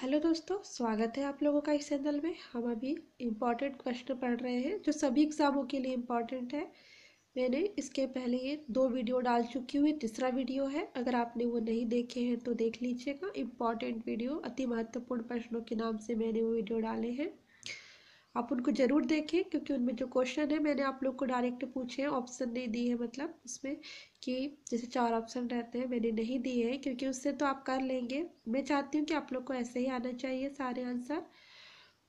Hello दोस्तों, स्वागत है आप लोगों का इस चैनल में। हम अभी इम्पॉर्टेंट क्वेश्चन पढ़ रहे हैं जो सभी एग्ज़ामों के लिए इम्पॉर्टेंट है। मैंने इसके पहले ये 2 वीडियो डाल चुकी हूँ, तीसरा वीडियो है। अगर आपने वो नहीं देखे हैं तो देख लीजिएगा। इम्पॉर्टेंट वीडियो, अति महत्वपूर्ण प्रश्नों के नाम से मैंने वो वीडियो डाले हैं, आप उनको ज़रूर देखें क्योंकि उनमें जो क्वेश्चन है मैंने आप लोग को डायरेक्ट पूछे हैं, ऑप्शन नहीं दिए हैं। मतलब उसमें कि जैसे 4 ऑप्शन रहते हैं, मैंने नहीं दिए हैं क्योंकि उससे तो आप कर लेंगे। मैं चाहती हूँ कि आप लोग को ऐसे ही आना चाहिए सारे आंसर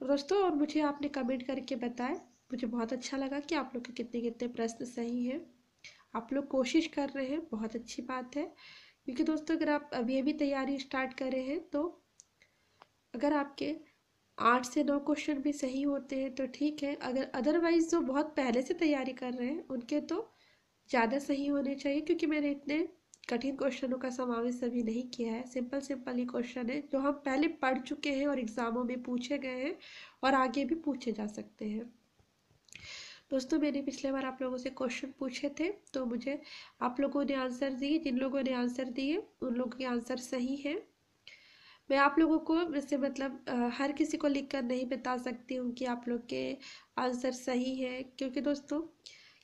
दोस्तों। और मुझे आपने कमेंट करके बताएं, मुझे बहुत अच्छा लगा कि आप लोग के कितने कितने प्रश्न सही हैं। आप लोग कोशिश कर रहे हैं, बहुत अच्छी बात है। क्योंकि दोस्तों अगर आप अभी अभी तैयारी स्टार्ट कर रहे हैं तो अगर आपके 8 से 9 क्वेश्चन भी सही होते हैं तो ठीक है। अगर अदरवाइज जो बहुत पहले से तैयारी कर रहे हैं उनके तो ज़्यादा सही होने चाहिए, क्योंकि मैंने इतने कठिन क्वेश्चनों का समावेश अभी नहीं किया है। सिंपल सिंपल ही क्वेश्चन है जो हम पहले पढ़ चुके हैं और एग्ज़ामों में पूछे गए हैं और आगे भी पूछे जा सकते हैं। दोस्तों मैंने पिछले बार आप लोगों से क्वेश्चन पूछे थे तो मुझे आप लोगों ने आंसर दिए। जिन लोगों ने आंसर दिए उन लोगों के आंसर सही हैं। मैं आप लोगों को वैसे मतलब हर किसी को लिखकर नहीं बता सकती हूँ कि आप लोग के आंसर सही है, क्योंकि दोस्तों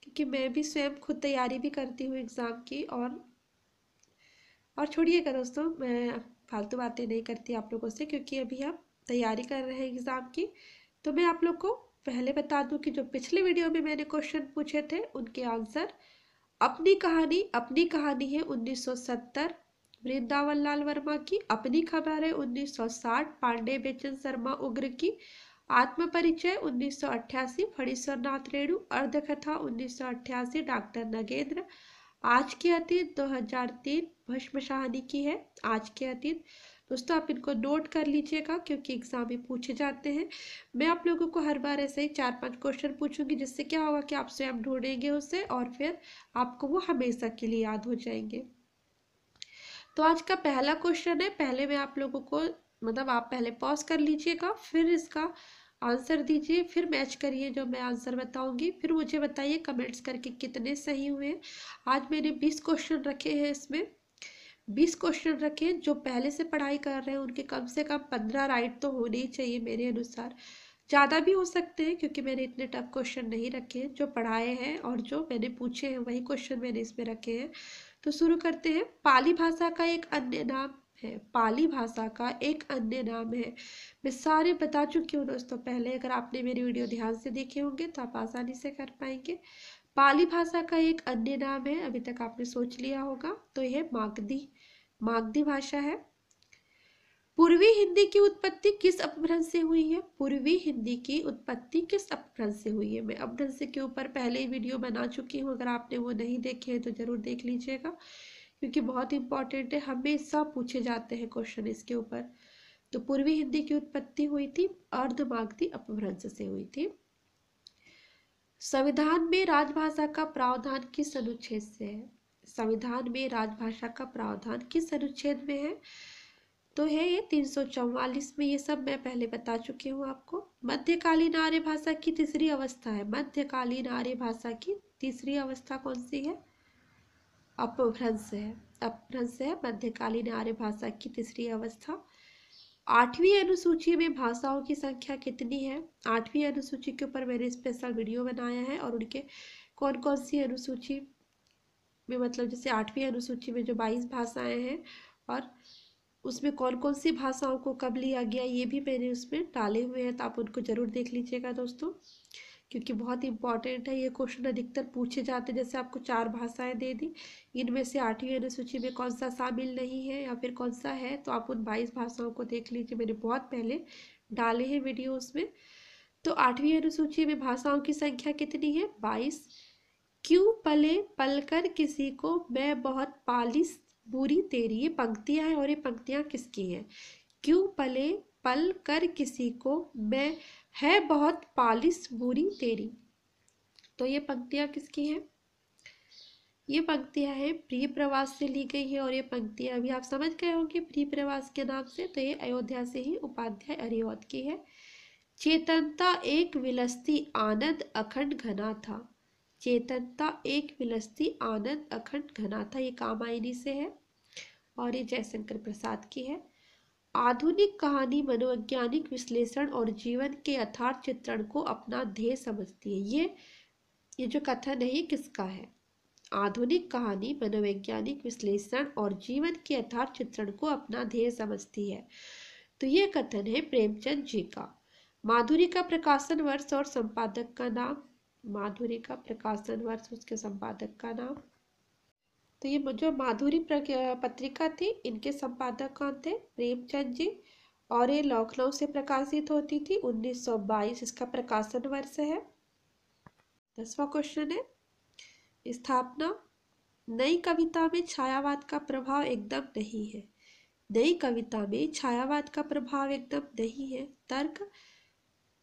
क्योंकि मैं भी स्वयं खुद तैयारी भी करती हूँ एग्ज़ाम की। और छोड़िएगा दोस्तों, मैं फालतू बातें नहीं करती आप लोगों से, क्योंकि अभी हम तैयारी कर रहे हैं एग्ज़ाम की। तो मैं आप लोग को पहले बता दूं कि जो पिछले वीडियो में मैंने क्वेश्चन पूछे थे उनके आंसर अपनी कहानी है 1970 वृंदावन लाल वर्मा की। अपनी खबर है 1960 पांडे बेचन शर्मा उग्र की। आत्म परिचय 1988 फणीश्वर नाथ रेणु। अर्धकथा 1988 डॉक्टर नगेंद्र। आज के अतीत 2003 भस्म शाहनी की है। आज के अतीत दोस्तों आप इनको नोट कर लीजिएगा क्योंकि एग्जाम में पूछे जाते हैं। मैं आप लोगों को हर बार ऐसे ही 4-5 क्वेश्चन पूछूंगी, जिससे क्या होगा कि आप स्वयं ढूंढेंगे उसे और फिर आपको वो हमेशा के लिए याद हो जाएंगे। तो आज का पहला क्वेश्चन है। पहले मैं आप लोगों को मतलब आप पहले पॉज कर लीजिएगा, फिर इसका आंसर दीजिए, फिर मैच करिए जो मैं आंसर बताऊंगी, फिर मुझे बताइए कमेंट्स करके कितने सही हुए। आज मैंने 20 क्वेश्चन रखे हैं, इसमें 20 क्वेश्चन रखे हैं। जो पहले से पढ़ाई कर रहे हैं उनके कम से कम 15 राइट तो होने ही चाहिए मेरे अनुसार। ज़्यादा भी हो सकते हैं क्योंकि मैंने इतने टफ क्वेश्चन नहीं रखे हैं। जो पढ़ाए हैं और जो मैंने पूछे हैं वही क्वेश्चन मैंने इसमें रखे हैं। तो शुरू करते हैं। पाली भाषा का एक अन्य नाम है। पाली भाषा का एक अन्य नाम है। मैं सारे बता चुकी हूँ दोस्तों पहले। अगर आपने मेरी वीडियो ध्यान से देखे होंगे तो आप आसानी से कर पाएंगे। पाली भाषा का एक अन्य नाम है, अभी तक आपने सोच लिया होगा, तो यह मागधी मागधी भाषा है। पूर्वी हिंदी की उत्पत्ति किस अपभ्रंश से हुई है? पूर्वी हिंदी की उत्पत्ति किस अपभ्रंश से हुई है? मैं अपभ्रंश के ऊपर पहले ही वीडियो बना चुकी हूँ, अगर आपने वो नहीं देखे हैं तो जरूर देख लीजिएगा क्योंकि बहुत इंपॉर्टेंट है, हमेशा पूछे जाते हैं क्वेश्चन इसके ऊपर। तो पूर्वी हिंदी की उत्पत्ति हुई थी अर्धमागधी अपभ्रंश से हुई थी। संविधान में राजभाषा का प्रावधान किस अनुच्छेद से है? संविधान में राजभाषा का प्रावधान किस अनुच्छेद में है? तो है ये 344 में। ये सब मैं पहले बता चुकी हूँ आपको। मध्यकालीन आर्य भाषा की तीसरी अवस्था है। मध्यकालीन आर्य भाषा की तीसरी अवस्था कौन सी है? अपभ्रंश है। अपभ्रंश है मध्यकालीन आर्य भाषा की तीसरी अवस्था। 8वीं अनुसूची में भाषाओं की संख्या कितनी है? 8वीं अनुसूची के ऊपर मैंने स्पेशल वीडियो बनाया है और उनके कौन कौन सी अनुसूची में, मतलब जैसे 8वीं अनुसूची में जो 22 भाषाएं हैं और उसमें कौन कौन सी भाषाओं को कब लिया गया, ये भी मैंने उसमें डाले हुए हैं, तो आप उनको जरूर देख लीजिएगा दोस्तों क्योंकि बहुत इंपॉर्टेंट है। ये क्वेश्चन अधिकतर पूछे जाते हैं। जैसे आपको 4 भाषाएं दे दी, इनमें से 8वीं अनुसूची में कौन सा शामिल नहीं है या फिर कौन सा है, तो आप उन 22 भाषाओं को देख लीजिए। मैंने बहुत पहले डाले हैं वीडियो उसमें। तो 8वीं अनुसूची में भाषाओं की संख्या कितनी है? 22। क्यों पले पलकर किसी को मैं बहुत पालिश बुरी तेरी, ये पंक्तियां हैं और ये पंक्तियां किसकी हैं? क्यों पले पल कर किसी को मैं है बहुत पालिश बुरी तेरी, तो ये पंक्तियां किसकी हैं? ये पंक्तियां हैं प्रिय प्रवास से ली गई है और ये पंक्तियां अभी आप समझ गए होंगे प्रिय प्रवास के नाम से, तो ये अयोध्या से ही उपाध्याय अरिहौत की है। चेतनता एक विलसती आनंद अखंड घना था। चेतनता एक विलसती आनंद अखंड घना था, ये कामायनी से है और ये जयशंकर प्रसाद की है। आधुनिक कहानी मनोवैज्ञानिक विश्लेषण और जीवन के यथार्थ चित्रण को अपना ध्येय समझती है। ये जो कथन है ये किसका है? आधुनिक कहानी मनोवैज्ञानिक विश्लेषण और जीवन के यथार्थ चित्रण को अपना ध्येय समझती है। तो ये कथन है प्रेमचंद जी का। माधुरी का प्रकाशन वर्ष और संपादक का नाम, माधुरी का प्रकाशन वर्ष, उसके संपादक का नाम। तो ये जो माधुरी पत्रिका थी, इनके संपादक कौन थे? प्रेमचंद जी। और ये लखनऊ से प्रकाशित होती थी। 1922 इसका प्रकाशन वर्ष है। 10वां क्वेश्चन है, स्थापना। नई कविता में छायावाद का प्रभाव एकदम नहीं है। नई कविता में छायावाद का प्रभाव एकदम नहीं है। तर्क।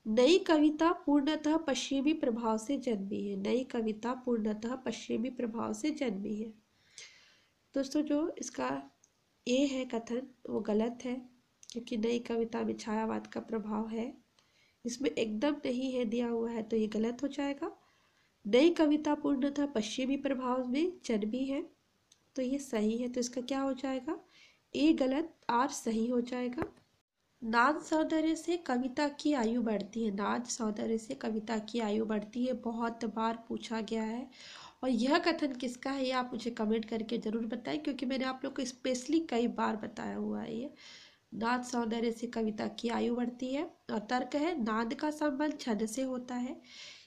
नई कविता पूर्णतः पश्चिमी प्रभाव से जन्मी है। नई कविता पूर्णतः पश्चिमी प्रभाव से जन्मी है। दोस्तों जो इसका ए है कथन वो गलत है, क्योंकि नई कविता में छायावाद का प्रभाव है, इसमें एकदम नहीं है दिया हुआ है, तो ये गलत हो जाएगा। नई कविता पूर्णतः पश्चिमी प्रभाव में जन्मी है, तो ये सही है। तो इसका क्या हो जाएगा? ए गलत, आर सही हो जाएगा। नाद सौंदर्य से कविता की आयु बढ़ती है। नाद सौंदर्य से कविता की आयु बढ़ती है, बहुत बार पूछा गया है। और यह कथन किसका है ये आप मुझे कमेंट करके ज़रूर बताएं, क्योंकि मैंने आप लोग को स्पेशली कई बार बताया हुआ है। ये नाद सौंदर्य से कविता की आयु बढ़ती है। और तर्क है, नाद का संबंध छंद से होता है,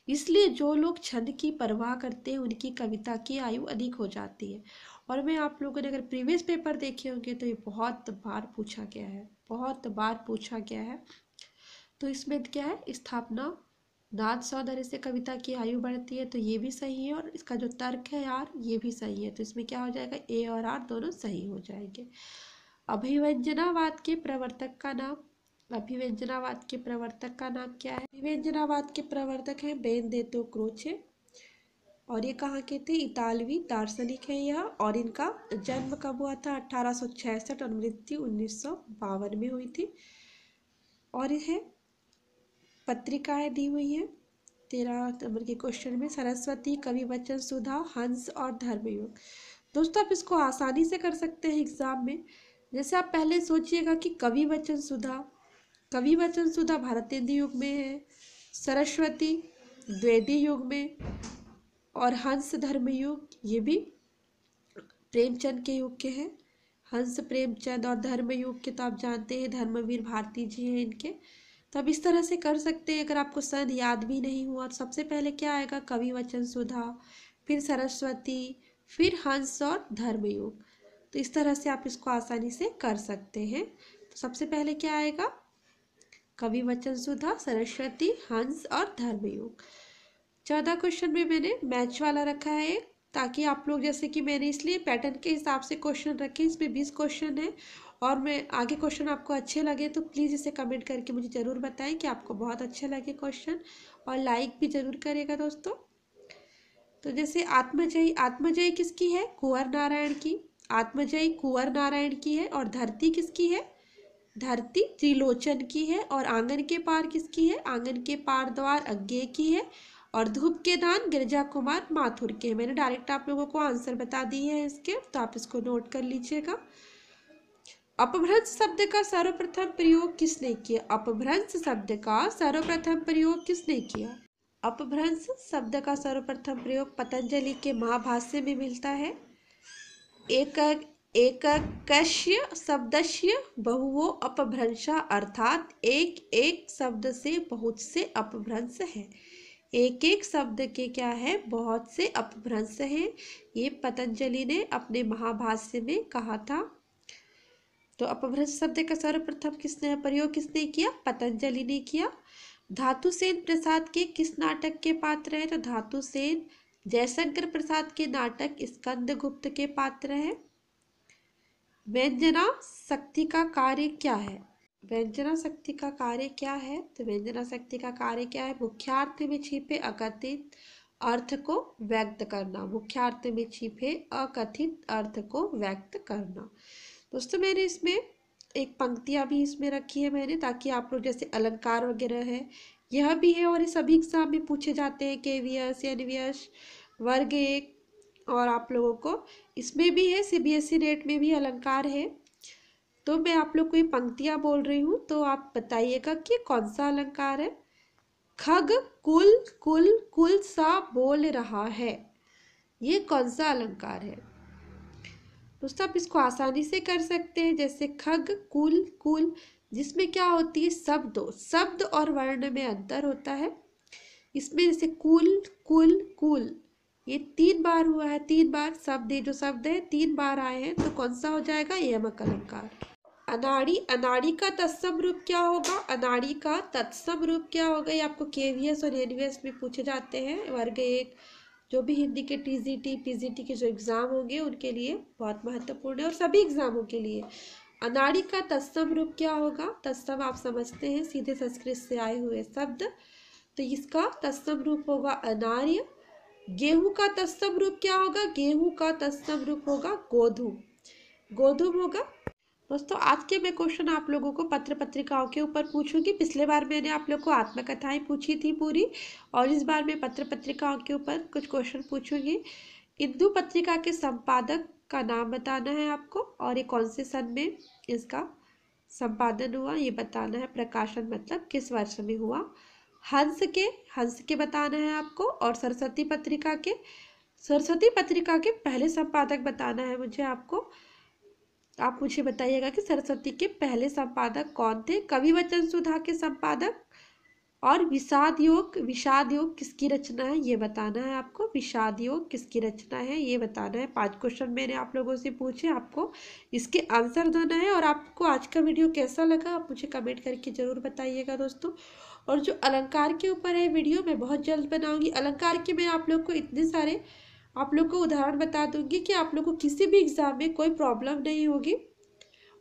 इसलिए जो लोग छंद की परवाह करते हैं उनकी कविता की आयु अधिक हो जाती है। और मैं आप लोगों ने अगर प्रीवियस पेपर देखे होंगे तो ये बहुत बार पूछा गया है, बहुत बार पूछा गया है। तो इसमें क्या है? स्थापना। नाद सौंदर्य से कविता की आयु बढ़ती है, तो ये भी सही है। और इसका जो तर्क है यार ये भी सही है। तो इसमें क्या हो जाएगा? ए और आर दोनों सही हो जाएंगे। अभिव्यंजनावाद के प्रवर्तक का नाम। अभिव्यंजनावाद के प्रवर्तक का नाम क्या है? अभिव्यंजनावाद के प्रवर्तक है बेनेदेत्तो क्रोचे। और ये कहाँ के थे? इतालवी दार्शनिक है यह। और इनका जन्म कब हुआ था? 1866 और मृत्यु 1952 में हुई थी। और यह पत्रिकाएं दी हुई है 13 नंबर के क्वेश्चन में। सरस्वती, कवि वचन सुधा, हंस और धर्मयुग। दोस्तों आप इसको आसानी से कर सकते हैं एग्जाम में। जैसे आप पहले सोचिएगा कि कवि वचन सुधा, कवि वचन सुधा भारतेंदु युग में है, सरस्वती द्विवेदी युग में, और हंस धर्मयुग ये भी प्रेमचंद के युग के हैं। हंस प्रेमचंद और धर्मयुग के तो आप जानते हैं धर्मवीर भारती जी हैं इनके। तो अब इस तरह से कर सकते हैं। अगर आपको सन याद भी नहीं हुआ तो सबसे पहले क्या आएगा? कवि वचन सुधा, फिर सरस्वती, फिर हंस और धर्मयुग। तो इस तरह से आप इसको आसानी से कर सकते हैं। तो सबसे पहले क्या आएगा? कवि वचन सुधा, सरस्वती, हंस और धर्मयुग। 14 क्वेश्चन में मैंने मैच वाला रखा है, ताकि आप लोग, जैसे कि मैंने इसलिए पैटर्न के हिसाब से क्वेश्चन रखे। इसमें 20 क्वेश्चन है, और मैं आगे क्वेश्चन आपको अच्छे लगे तो प्लीज़ इसे कमेंट करके मुझे ज़रूर बताएं कि आपको बहुत अच्छे लगे क्वेश्चन, और लाइक भी ज़रूर करेगा दोस्तों। तो जैसे आत्मजयी, आत्मजयी किसकी है? कुंवर नारायण की। आत्मजयी कुंवर नारायण की है। और धरती किसकी है? धरती त्रिलोचन की है। और आंगन के पार किसकी है? आंगन के पार द्वार अज्ञेय की है। और धूप के दान गिरिजा कुमार माथुर के। मैंने डायरेक्ट आप लोगों को आंसर बता दिए हैं इसके, तो आप इसको नोट कर लीजिएगा। अपभ्रंश शब्द का सर्वप्रथम प्रयोग किसने किया? अपभ्रंश शब्द का सर्वप्रथम प्रयोग किसने किया? अपभ्रंश शब्द का सर्वप्रथम प्रयोग पतंजलि के महाभाष्य में मिलता है। एककस्य शब्दस्य बहुवो अपभ्रंशा, अर्थात एक एक शब्द से बहुत से अपभ्रंश है। एक एक शब्द के क्या है? बहुत से अपभ्रंश हैं। ये पतंजलि ने अपने महाभाष्य में कहा था। तो अपभ्रंश शब्द का सर्वप्रथम किसने प्रयोग किसने किया? पतंजलि ने किया। धातुसेन प्रसाद के किस नाटक के पात्र हैं? तो धातुसेन जयशंकर प्रसाद के नाटक स्कंदगुप्त के पात्र हैं। व्यंजना शक्ति का कार्य क्या है? व्यंजना शक्ति का कार्य क्या है? तो व्यंजना शक्ति का कार्य क्या है? मुख्यार्थ में छिपे अकथित अर्थ को व्यक्त करना। मुख्यार्थ में छिपे अकथित अर्थ को व्यक्त करना। दोस्तों मैंने इसमें एक पंक्तियाँ भी इसमें रखी है मैंने, ताकि आप लोग, जैसे अलंकार वगैरह है, यह भी है। और ये सभी एग्जाम में पूछे जाते हैं, KVS, NVS, वर्ग 1। और आप लोगों को इसमें भी है, CBSE नेट में भी अलंकार है। तो मैं आप लोग को ये पंक्तियां बोल रही हूँ, तो आप बताइएगा कि कौन सा अलंकार है। खग कुल कुल कुल सा बोल रहा है, ये कौन सा अलंकार है दोस्तों। आप इसको आसानी से कर सकते हैं, जैसे खग कुल कुल, जिसमें क्या होती है, शब्द और वर्ण में अंतर होता है। इसमें जैसे कुल कुल कुल, ये 3 बार हुआ है, 3 बार शब्द, ये जो शब्द है 3 बार आए हैं, तो कौन सा हो जाएगा, यमक अलंकार। अनाड़ी, अनाड़ी का तत्सम रूप क्या होगा, अनाड़ी का तत्सम रूप क्या होगा, ये आपको केवीएस और एनवीएस में पूछे जाते हैं। वर्ग 1 जो भी हिंदी के टीजीटी पीजीटी के जो एग्ज़ाम होंगे उनके लिए बहुत महत्वपूर्ण है, और सभी एग्ज़ामों के लिए। अनाड़ी का तत्सम रूप क्या होगा, तत्सम आप समझते हैं सीधे संस्कृत से आए हुए शब्द, तो इसका तत्सम रूप होगा अनार्य। गेहूं का तत्सम रूप क्या होगा, गेहूं का तत्सम रूप होगा गोधूम, गोधूम होगा। दोस्तों आज के मैं क्वेश्चन आप लोगों को पत्र पत्रिकाओं के ऊपर पूछूंगी। पिछले बार मैंने आप लोग को आत्मकथाएं पूछी थी पूरी, और इस बार मैं पत्र पत्रिकाओं के ऊपर कुछ क्वेश्चन पूछूंगी। इंदु पत्रिका के संपादक का नाम बताना है आपको, और ये कौन से सन में इसका संपादन हुआ ये बताना है, प्रकाशन मतलब किस वर्ष में हुआ। हंस के बताना है आपको, और सरस्वती पत्रिका के पहले संपादक बताना है मुझे आपको। आप मुझे बताइएगा कि सरस्वती के पहले संपादक कौन थे। कवि वचन सुधा के संपादक, और विषाद योग किसकी रचना है ये बताना है आपको, विषाद योग किसकी रचना है ये बताना है। 5 क्वेश्चन मैंने आप लोगों से पूछे, आपको इसके आंसर देना है। और आपको आज का वीडियो कैसा लगा आप मुझे कमेंट करके ज़रूर बताइएगा दोस्तों। और जो अलंकार के ऊपर है वीडियो मैं बहुत जल्द बनाऊँगी। अलंकार के मैं आप लोग को इतने सारे आप लोग को उदाहरण बता दूंगी कि आप लोग को किसी भी एग्ज़ाम में कोई प्रॉब्लम नहीं होगी,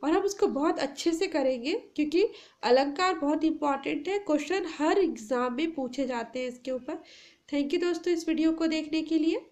और हम उसको बहुत अच्छे से करेंगे, क्योंकि अलंकार बहुत इंपॉर्टेंट है। क्वेश्चन हर एग्ज़ाम में पूछे जाते हैं इसके ऊपर। थैंक यू दोस्तों इस वीडियो को देखने के लिए।